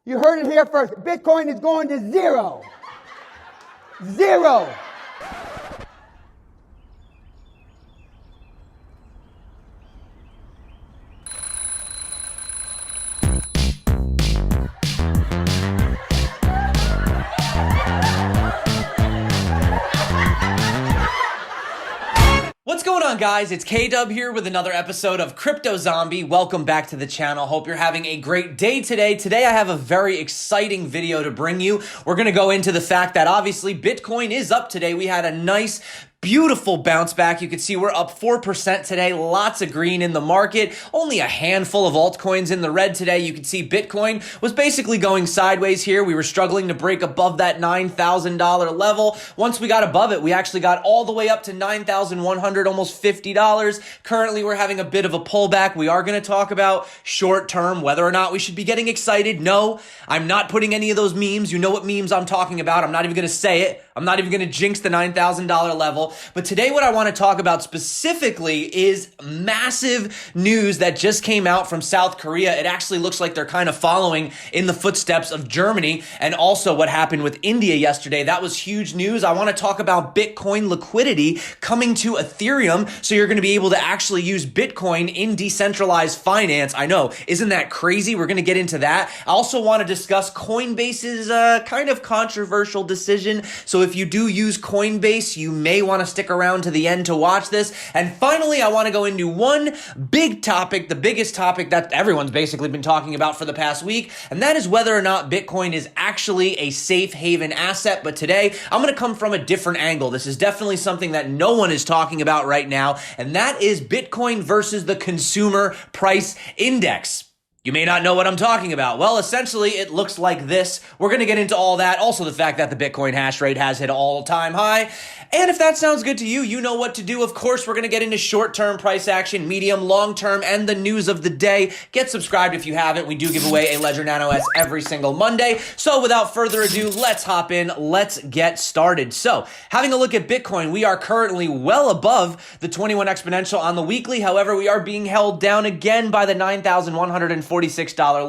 You heard it here first. Bitcoin is going to zero. Zero. What's going on, guys? It's K-Dub here with another episode of Crypto Zombie. Welcome back to the channel. Hope you're having a great day today. Today I have a very exciting video to bring you. We're going to go into the fact that obviously Bitcoin is up today. We had a nice beautiful bounce back. You can see we're up 4% today. Lots of green in the market. Only a handful of altcoins in the red today. You can see Bitcoin was basically going sideways here. We were struggling to break above that $9,000 level. Once we got above it, we actually got all the way up to $9,100, almost $50. Currently, we're having a bit of a pullback. We are going to talk about short term, whether or not we should be getting excited. No, I'm not putting any of those memes. You know what memes I'm talking about. I'm not even going to say it. I'm not even going to jinx the $9,000 level. But today what I want to talk about specifically is massive news that just came out from South Korea. It actually looks like they're kind of following in the footsteps of Germany, and also what happened with India yesterday. That was huge news. I want to talk about Bitcoin liquidity coming to Ethereum, so you're going to be able to actually use Bitcoin in decentralized finance. I know, isn't that crazy? We're going to get into that. I also want to discuss Coinbase's kind of controversial decision. So if you do use Coinbase, you may want to stick around to the end to watch this. And finally, I want to go into one big topic, the biggest topic that everyone's basically been talking about for the past week, and that is whether or not Bitcoin is actually a safe haven asset. But today, I'm going to come from a different angle. This is definitely something that no one is talking about right now, and that is Bitcoin versus the consumer price index. You may not know what I'm talking about. Well, essentially, it looks like this. We're going to get into all that. Also, the fact that the Bitcoin hash rate has hit an all-time high. And if that sounds good to you, you know what to do. Of course, we're going to get into short-term price action, medium, long-term, and the news of the day. Get subscribed if you haven't. We do give away a Ledger Nano S every single Monday. So without further ado, let's hop in. Let's get started. So having a look at Bitcoin, we are currently well above the 21 exponential on the weekly. However, we are being held down again by the $9,146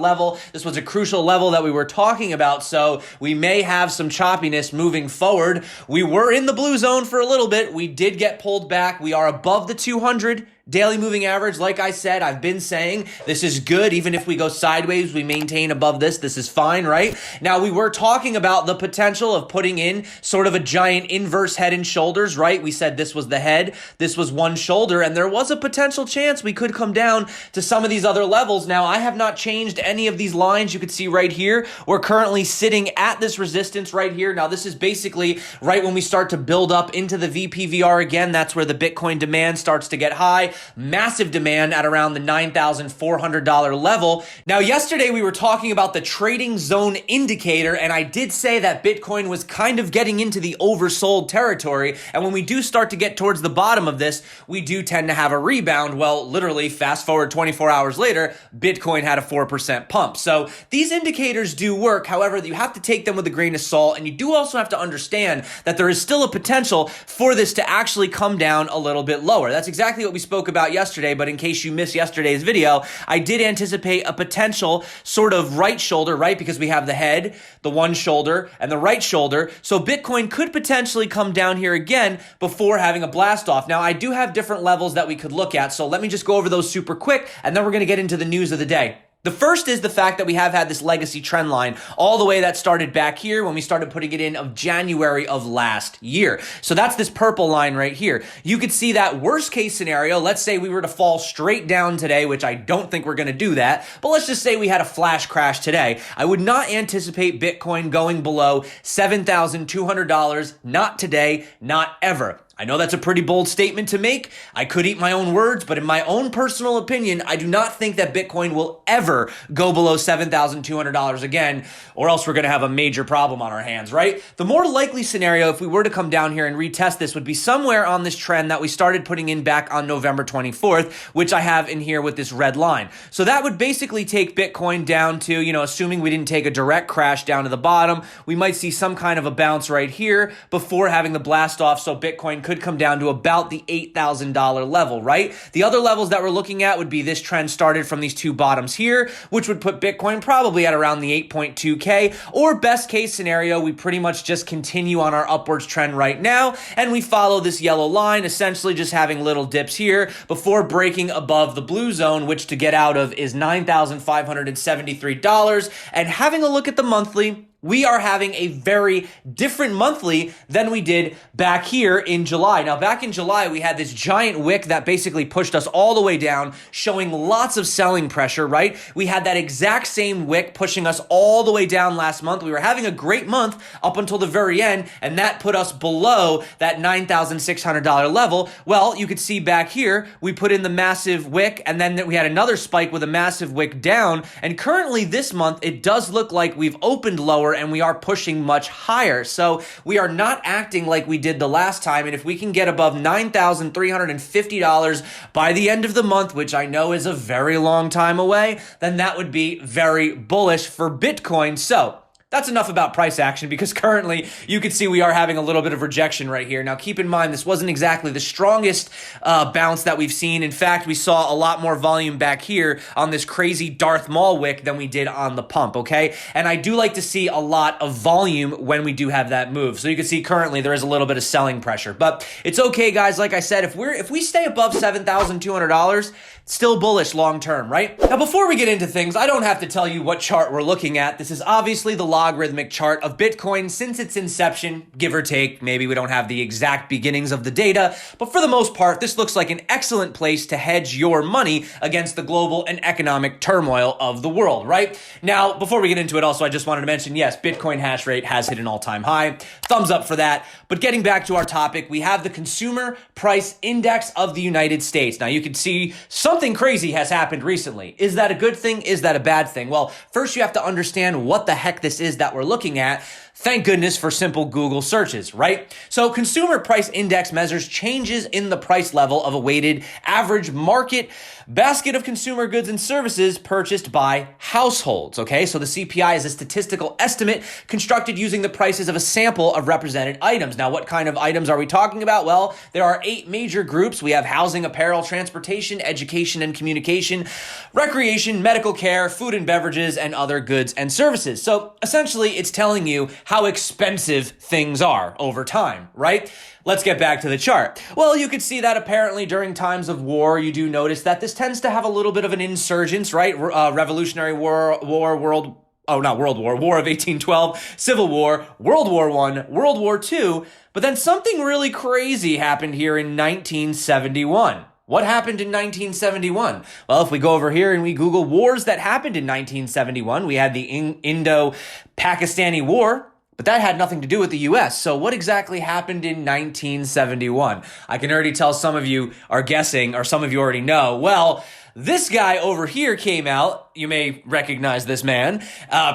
level. This was a crucial level that we were talking about, so we may have some choppiness moving forward. We were in the blue zone for a little bit. We did get pulled back. We are above the 200 daily moving average. Like I said, I've been saying this is good. Even if we go sideways, we maintain above this. This is fine, right? Now, we were talking about the potential of putting in sort of a giant inverse head and shoulders, right? We said this was the head, this was one shoulder, and there was a potential chance we could come down to some of these other levels. Now, I have not changed any of these lines. You can see right here, we're currently sitting at this resistance right here. Now, this is basically right when we start to build up into the VPVR again. That's where the Bitcoin demand starts to get high. Massive demand at around the $9,400 level. Now, yesterday we were talking about the trading zone indicator, and I did say that Bitcoin was kind of getting into the oversold territory. And when we do start to get towards the bottom of this, we do tend to have a rebound. Well, literally fast forward 24 hours later, Bitcoin had a 4% pump. So these indicators do work. However, you have to take them with a grain of salt, and you do also have to understand that there is still a potential for this to actually come down a little bit lower. That's exactly what we spoke about yesterday, but in case you missed yesterday's video, I did anticipate a potential sort of right shoulder, right? Because we have the head, the one shoulder, and the right shoulder. So Bitcoin could potentially come down here again before having a blast off. Now, I do have different levels that we could look at, so let me just go over those super quick, and then we're going to get into the news of the day. The first is the fact that we have had this legacy trend line all the way that started back here when we started putting it in of January of last year. So that's this purple line right here. You could see that worst case scenario. Let's say we were to fall straight down today, which I don't think we're going to do that, but let's just say we had a flash crash today. I would not anticipate Bitcoin going below $7,200. Not today, not ever. I know that's a pretty bold statement to make. I could eat my own words, but in my own personal opinion, I do not think that Bitcoin will ever go below $7,200 again, or else we're going to have a major problem on our hands, right? The more likely scenario, if we were to come down here and retest this, would be somewhere on this trend that we started putting in back on November 24th, which I have in here with this red line. So that would basically take Bitcoin down to, assuming we didn't take a direct crash down to the bottom, we might see some kind of a bounce right here before having the blast off, so Bitcoin could could come down to about the $8,000 level, right? The other levels that we're looking at would be this trend started from these two bottoms here, which would put Bitcoin probably at around the 8.2K, or best case scenario, we pretty much just continue on our upwards trend right now, and we follow this yellow line, essentially just having little dips here before breaking above the blue zone, which to get out of is $9,573. And having a look at the monthly, we are having a very different monthly than we did back here in July. Now, back in July, we had this giant wick that basically pushed us all the way down, showing lots of selling pressure, right? We had that exact same wick pushing us all the way down last month. We were having a great month up until the very end, and that put us below that $9,600 level. Well, you could see back here, we put in the massive wick, and then we had another spike with a massive wick down. And currently this month, it does look like we've opened lower and we are pushing much higher. So we are not acting like we did the last time. And if we can get above $9,350 by the end of the month, which I know is a very long time away, then that would be very bullish for Bitcoin. So that's enough about price action, because currently you can see we are having a little bit of rejection right here. Now, keep in mind, this wasn't exactly the strongest bounce that we've seen. In fact, we saw a lot more volume back here on this crazy Darth Maul wick than we did on the pump, okay? And I do like to see a lot of volume when we do have that move. So you can see currently there is a little bit of selling pressure, but it's okay, guys. Like I said, if we stay above $7,200, still bullish long term, right? Now, before we get into things, I don't have to tell you what chart we're looking at. This is obviously the logarithmic chart of Bitcoin since its inception, give or take. Maybe we don't have the exact beginnings of the data, but for the most part, this looks like an excellent place to hedge your money against the global and economic turmoil of the world, right? Now, before we get into it, also, I just wanted to mention, yes, Bitcoin hash rate has hit an all-time high. Thumbs up for that. But getting back to our topic, we have the Consumer Price Index of the United States. Now, you can see something crazy has happened recently. Is that a good thing? Is that a bad thing? Well, first you have to understand what the heck this is that we're looking at. Thank goodness for simple Google searches, right? So Consumer Price Index measures changes in the price level of a weighted average market basket of consumer goods and services purchased by households, okay? So the CPI is a statistical estimate constructed using the prices of a sample of represented items. Now, what kind of items are we talking about? Well, there are 8 major groups. We have housing, apparel, transportation, education and communication, recreation, medical care, food and beverages, and other goods and services. So essentially, it's telling you how expensive things are over time, right? Let's get back to the chart. Well, you could see that apparently during times of war, you do notice that this tends to have a little bit of an insurgence, right? Revolutionary War of 1812, Civil War, World War I, World War II. But then something really crazy happened here in 1971. What happened in 1971? Well, if we go over here and we Google wars that happened in 1971, we had the Indo-Pakistani War, but that had nothing to do with the US. So what exactly happened in 1971? I can already tell some of you are guessing, or some of you already know. Well, this guy over here came out. You may recognize this man.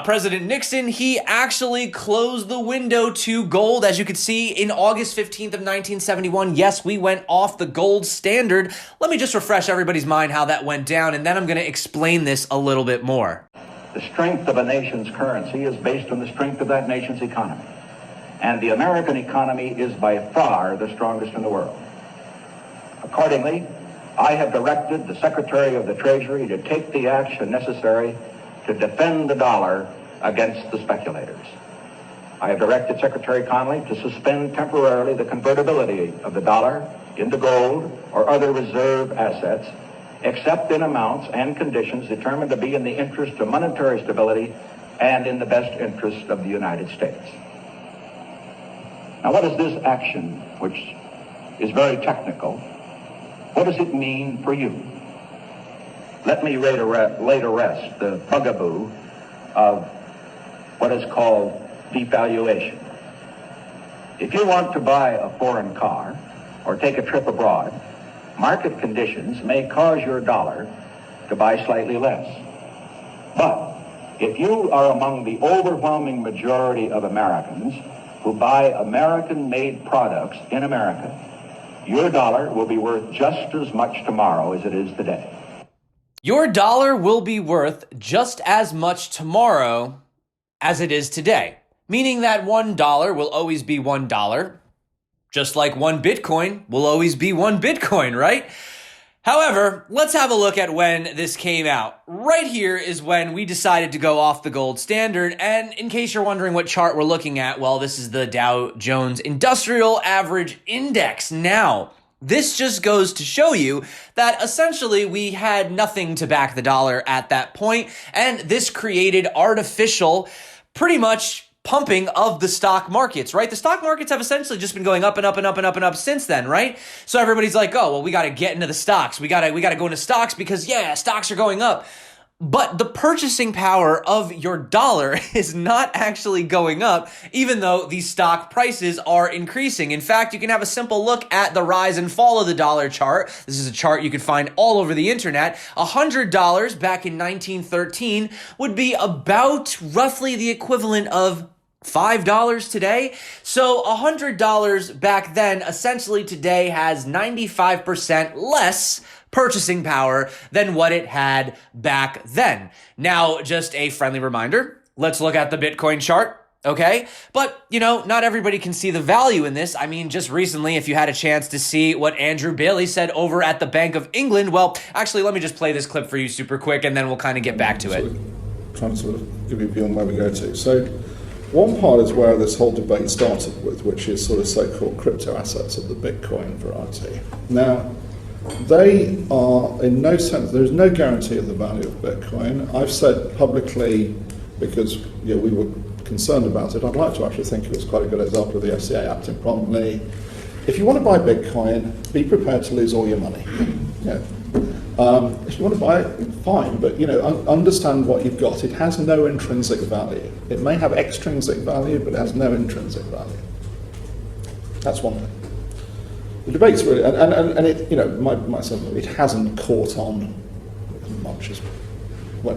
President Nixon, he actually closed the window to gold. As you can see, in August 15th of 1971, yes, we went off the gold standard. Let me just refresh everybody's mind how that went down, and then I'm going to explain this a little bit more. The strength of a nation's currency is based on the strength of that nation's economy. And the American economy is by far the strongest in the world. Accordingly, I have directed the Secretary of the Treasury to take the action necessary to defend the dollar against the speculators. I have directed Secretary Connally to suspend temporarily the convertibility of the dollar into gold or other reserve assets, except in amounts and conditions determined to be in the interest of monetary stability and in the best interest of the United States. Now, what is this action, which is very technical, what does it mean for you? Let me lay to rest the bugaboo of what is called devaluation. If you want to buy a foreign car or take a trip abroad, market conditions may cause your dollar to buy slightly less. But if you are among the overwhelming majority of Americans who buy American-made products in America, your dollar will be worth just as much tomorrow as it is today. Your dollar will be worth just as much tomorrow as it is today, meaning that $1 will always be $1. just like one Bitcoin will always be one Bitcoin, right? However, let's have a look at when this came out. Right here is when we decided to go off the gold standard. And in case you're wondering what chart we're looking at, well, this is the Dow Jones Industrial Average Index. Now, this just goes to show you that essentially we had nothing to back the dollar at that point, and this created artificial, pretty much pumping of the stock markets, right? The stock markets have essentially just been going up and up and up and up and up since then, right? So everybody's like, oh, well, we got to get into the stocks. We got to go into stocks because, yeah, stocks are going up. But the purchasing power of your dollar is not actually going up, even though these stock prices are increasing. In fact, you can have a simple look at the rise and fall of the dollar chart. This is a chart you can find all over the internet. $100 back in 1913 would be about roughly the equivalent of $5 today. So $100 back then essentially today has 95% less purchasing power than what it had back then. Now, just a friendly reminder, let's look at the Bitcoin chart. Okay. But, not everybody can see the value in this. I mean, just recently, if you had a chance to see what Andrew Bailey said over at the Bank of England, well, actually, let me just play this clip for you super quick and then we'll kind of get back to it. Trying to sort of give you a view on where we go to. So one part is where this whole debate started with, which is sort of so-called crypto assets of the Bitcoin variety. Now, they are in no sense, there's no guarantee of the value of Bitcoin. I've said publicly, because we were concerned about it, I'd like to actually think it was quite a good example of the FCA acting promptly. If you want to buy Bitcoin, be prepared to lose all your money. If you want to buy it, fine, but understand what you've got. It has no intrinsic value. It may have extrinsic value, but it has no intrinsic value. That's one thing. The debate's really, and it, myself, it hasn't caught on as much as what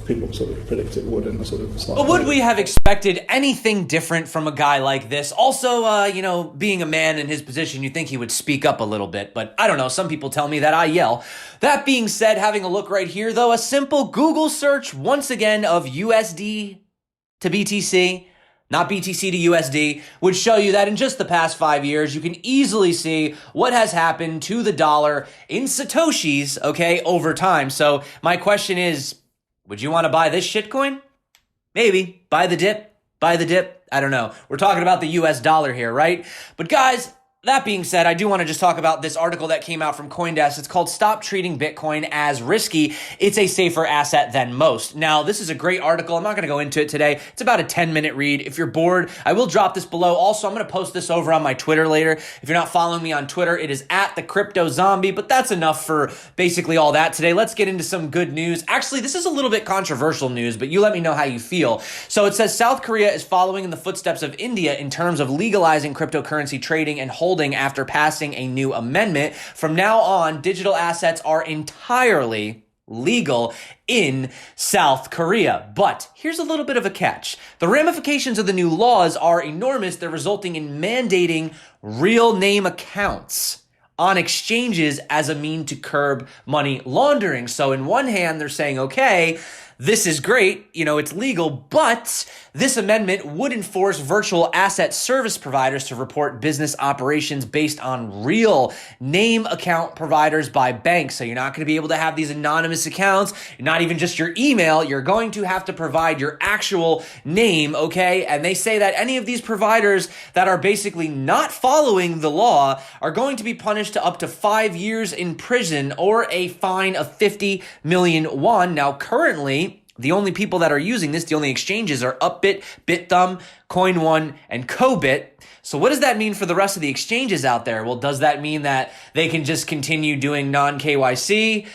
people sort of predict it would in the sort of slightly. But would we have expected anything different from a guy like this? Also, being a man in his position, you'd think he would speak up a little bit, but I don't know. Some people tell me that I yell. That being said, having a look right here, though, a simple Google search, once again, of USD to BTC, not BTC to USD, would show you that in just the past 5 years, you can easily see what has happened to the dollar in Satoshis, okay, over time. So my question is, would you want to buy this shitcoin? Maybe. Buy the dip? Buy the dip? I don't know. We're talking about the US dollar here, right? But guys, that being said, I do want to just talk about this article that came out from CoinDesk. It's called Stop Treating Bitcoin as Risky. It's a safer asset than most. Now, this is a great article. I'm not going to go into it today. It's about a 10-minute read. If you're bored, I will drop this below. Also, I'm going to post this over on my Twitter later. If you're not following me on Twitter, it is at the Crypto Zombie, but that's enough for basically all that today. Let's get into some good news. Actually, this is a little bit controversial news, but you let me know how you feel. So it says South Korea is following in the footsteps of India in terms of legalizing cryptocurrency trading and holding after passing a new amendment. From now on, digital assets are entirely legal in South Korea. But here's a little bit of a catch. The ramifications of the new laws are enormous. They're resulting in mandating real name accounts on exchanges as a mean to curb money laundering. So in one hand, they're saying, okay, this is great, it's legal, but this amendment would enforce virtual asset service providers to report business operations based on real name account providers by banks. So you're not going to be able to have these anonymous accounts, not even just your email. You're going to have to provide your actual name, okay? And they say that any of these providers that are basically not following the law are going to be punished to up to 5 years in prison or a fine of 50 million won. Now, currently, the only people that are using this, the only exchanges are Upbit, BitThumb, Coin1, and Cobit. So what does that mean for the rest of the exchanges out there? Well, does that mean that they can just continue doing non-KYC,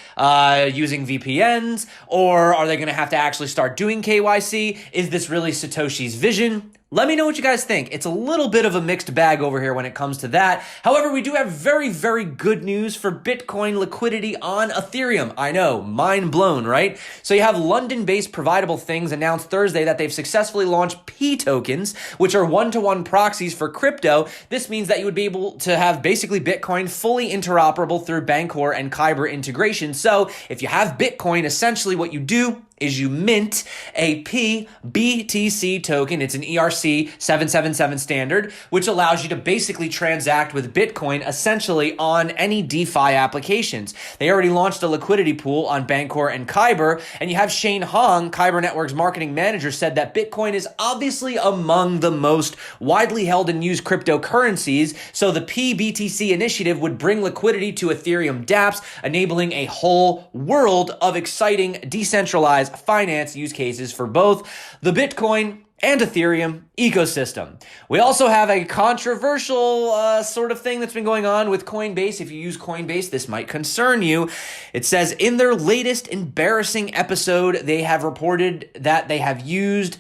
using VPNs, or are they going to have to actually start doing KYC? Is this really Satoshi's vision? Let me know what you guys think. It's a little bit of a mixed bag over here when it comes to that. However, we do have very, very good news for Bitcoin liquidity on Ethereum. I know, mind blown, right? So you have London-based Providable Things announced Thursday that they've successfully launched P tokens, which are one-to-one proxies for crypto. This means that you would be able to have basically Bitcoin fully interoperable through Bancor and Kyber integration. So if you have Bitcoin, essentially what you do is you mint a pBTC token. It's an ERC 777 standard, which allows you to basically transact with Bitcoin essentially on any DeFi applications. They already launched a liquidity pool on Bancor and Kyber, and you have Shane Hong, Kyber Network's marketing manager, said that Bitcoin is obviously among the most widely held and used cryptocurrencies, so the pBTC initiative would bring liquidity to Ethereum dApps, enabling a whole world of exciting decentralized finance use cases for both the Bitcoin and Ethereum ecosystem. We also have a controversial sort of thing that's been going on with Coinbase. If you use Coinbase, this might concern you. It says in their latest embarrassing episode, they have reported that they have used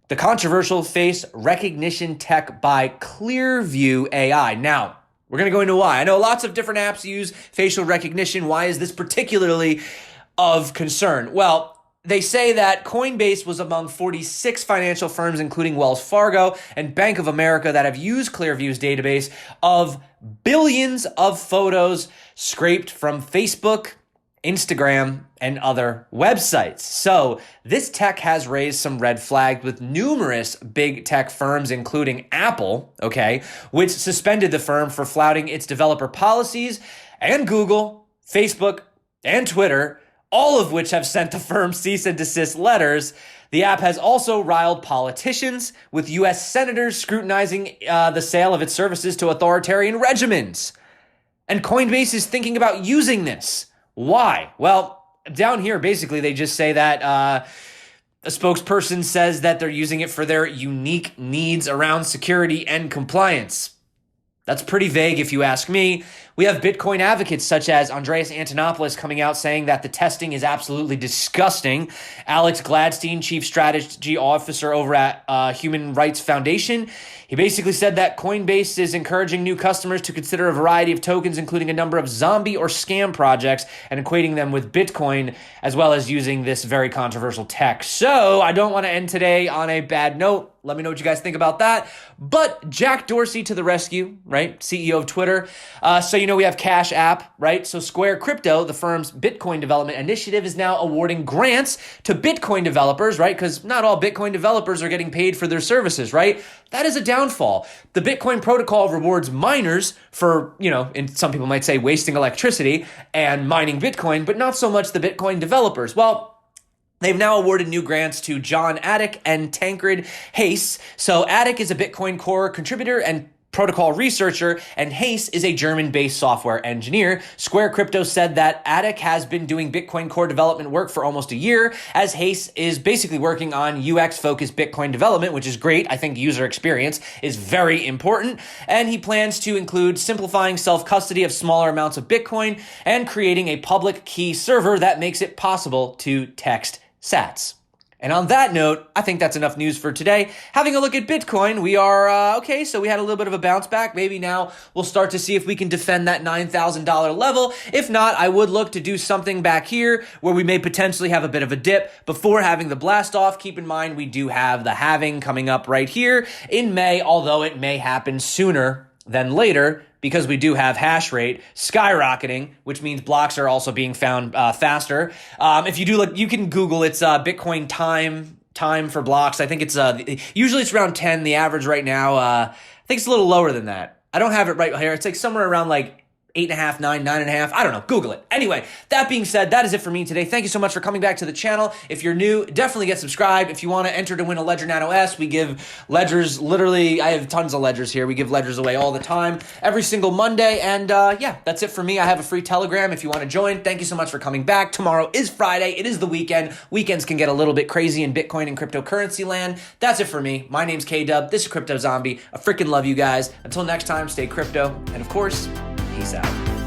the controversial face recognition tech by Clearview AI. Now, we're going to go into why. I know lots of different apps use facial recognition. Why is this particularly of concern? Well, they say that Coinbase was among 46 financial firms, including Wells Fargo and Bank of America, that have used Clearview's database of billions of photos scraped from Facebook, Instagram, and other websites. So this tech has raised some red flags with numerous big tech firms, including Apple, okay, which suspended the firm for flouting its developer policies, and Google, Facebook, and Twitter, all of which have sent the firm cease and desist letters. The app has also riled politicians, with U.S. senators scrutinizing the sale of its services to authoritarian regimens. And Coinbase is thinking about using this. Why? Well, down here, basically, they just say that a spokesperson says that they're using it for their unique needs around security and compliance. That's pretty vague if you ask me. We have Bitcoin advocates such as Andreas Antonopoulos coming out saying that the testing is absolutely disgusting. Alex Gladstein, Chief Strategy Officer over at Human Rights Foundation, he basically said that Coinbase is encouraging new customers to consider a variety of tokens, including a number of zombie or scam projects, and equating them with Bitcoin, as well as using this very controversial tech. So I don't want to end today on a bad note. Let me know what you guys think about that. But Jack Dorsey to the rescue, right? CEO of Twitter. So, we have Cash App, right? So Square Crypto, the firm's Bitcoin development initiative, is now awarding grants to Bitcoin developers, right? Because not all Bitcoin developers are getting paid for their services, right? That is a downfall. The Bitcoin protocol rewards miners for, and some people might say wasting electricity and mining Bitcoin, but not so much the Bitcoin developers. Well, they've now awarded new grants to John Attic and Tancred Hayes. So Attic is a Bitcoin Core contributor and protocol researcher, and Hayes is a German-based software engineer. Square Crypto said that Attic has been doing Bitcoin Core development work for almost a year, as Hayes is basically working on UX-focused Bitcoin development, which is great. I think user experience is very important, and he plans to include simplifying self-custody of smaller amounts of Bitcoin and creating a public key server that makes it possible to text sats. And on that note, I think that's enough news for today. Having a look at Bitcoin, we are, okay, so we had a little bit of a bounce back. Maybe now we'll start to see if we can defend that $9,000 level. If not, I would look to do something back here where we may potentially have a bit of a dip before having the blast off. Keep in mind, we do have the halving coming up right here in May, although it may happen sooner than later, because we do have hash rate skyrocketing, which means blocks are also being found faster. If you do look, you can Google, it's Bitcoin time for blocks. I think it's usually it's around 10. The average right now, I think it's a little lower than that. I don't have it right here. It's like somewhere around like 8.5, 9.5. I don't know. Google it. Anyway, that being said, that is it for me today. Thank you so much for coming back to the channel. If you're new, definitely get subscribed. If you want to enter to win a Ledger Nano S, we give ledgers, literally, I have tons of ledgers here. We give ledgers away all the time, every single Monday. And yeah, that's it for me. I have a free Telegram if you want to join. Thank you so much for coming back. Tomorrow is Friday. It is the weekend. Weekends can get a little bit crazy in Bitcoin and cryptocurrency land. That's it for me. My name's K-Dub. This is Crypto Zombie. I freaking love you guys. Until next time, stay crypto. And of course, peace out.